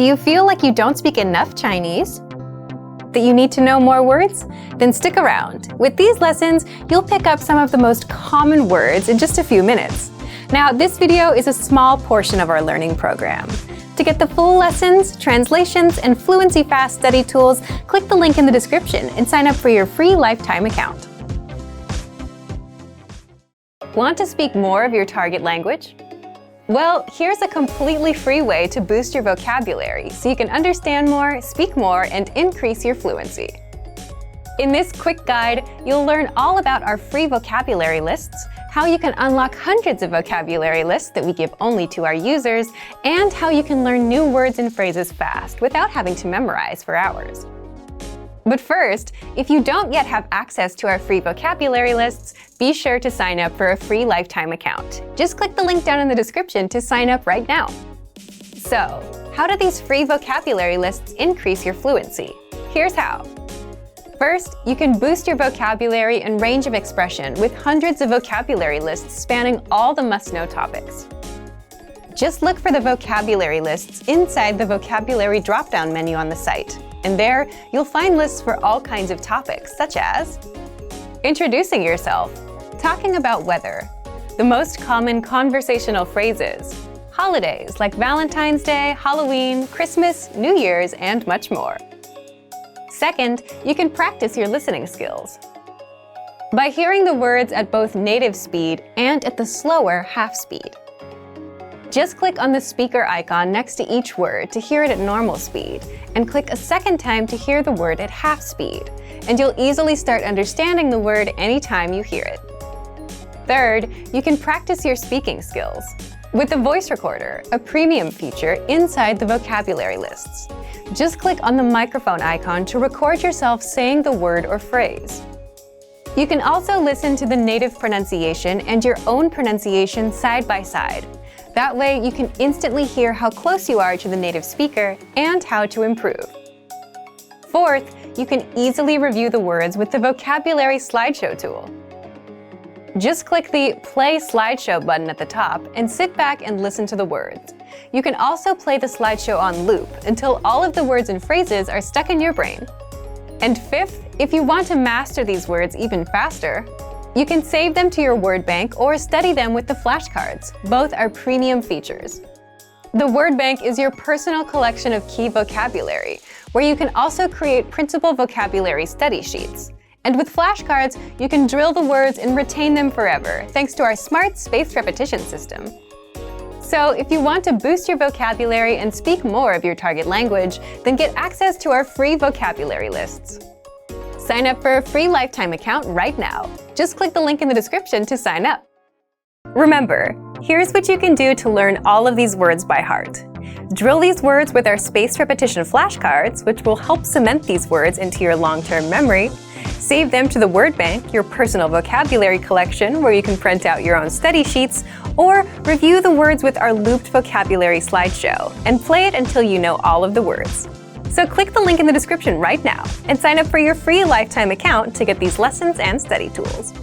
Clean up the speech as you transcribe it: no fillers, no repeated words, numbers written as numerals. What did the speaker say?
Do you feel like you don't speak enough Chinese? That you need to know more words? Then stick around. With these lessons, you'll pick up some of the most common words in just a few minutes. Now, this video is a small portion of our learning program. To get the full lessons, translations, and fluency fast study tools, click the link in the description and sign up for your free lifetime account. Want to speak more of your target language? Well, here's a completely free way to boost your vocabulary so you can understand more, speak more, and increase your fluency. In this quick guide, you'll learn all about our free vocabulary lists, how you can unlock hundreds of vocabulary lists that we give only to our users, and how you can learn new words and phrases fast without having to memorize for hours. But first, if you don't yet have access to our free vocabulary lists, be sure to sign up for a free lifetime account. Just click the link down in the description to sign up right now. So, how do these free vocabulary lists increase your fluency? Here's how. First, you can boost your vocabulary and range of expression with hundreds of vocabulary lists spanning all the must-know topics. Just look for the vocabulary lists inside the vocabulary drop-down menu on the site. And there, you'll find lists for all kinds of topics, such as introducing yourself, talking about weather, the most common conversational phrases, holidays like Valentine's Day, Halloween, Christmas, New Year's, and much more. Second, you can practice your listening skills. By hearing the words at both native speed and at the slower half speed. Just click on the speaker icon next to each word to hear it at normal speed, and click a second time to hear the word at half speed, and you'll easily start understanding the word anytime you hear it. Third, you can practice your speaking skills with the voice recorder, a premium feature inside the vocabulary lists. Just click on the microphone icon to record yourself saying the word or phrase. You can also listen to the native pronunciation and your own pronunciation side by side. That way, you can instantly hear how close you are to the native speaker and how to improve. Fourth, you can easily review the words with the vocabulary slideshow tool. Just click the Play Slideshow button at the top and sit back and listen to the words. You can also play the slideshow on loop until all of the words and phrases are stuck in your brain. And fifth, if you want to master these words even faster, you can save them to your word bank or study them with the flashcards. Both are premium features. The word bank is your personal collection of key vocabulary, where you can also create printable vocabulary study sheets. And with flashcards, you can drill the words and retain them forever, thanks to our smart spaced repetition system. So if you want to boost your vocabulary and speak more of your target language, then get access to our free vocabulary lists. Sign up for a free lifetime account right now. Just click the link in the description to sign up. Remember, here's what you can do to learn all of these words by heart. Drill these words with our spaced repetition flashcards, which will help cement these words into your long-term memory. Save them to the word bank, your personal vocabulary collection, where you can print out your own study sheets, or review the words with our looped vocabulary slideshow, and play it until you know all of the words. So click the link in the description right now and sign up for your free lifetime account to get these lessons and study tools.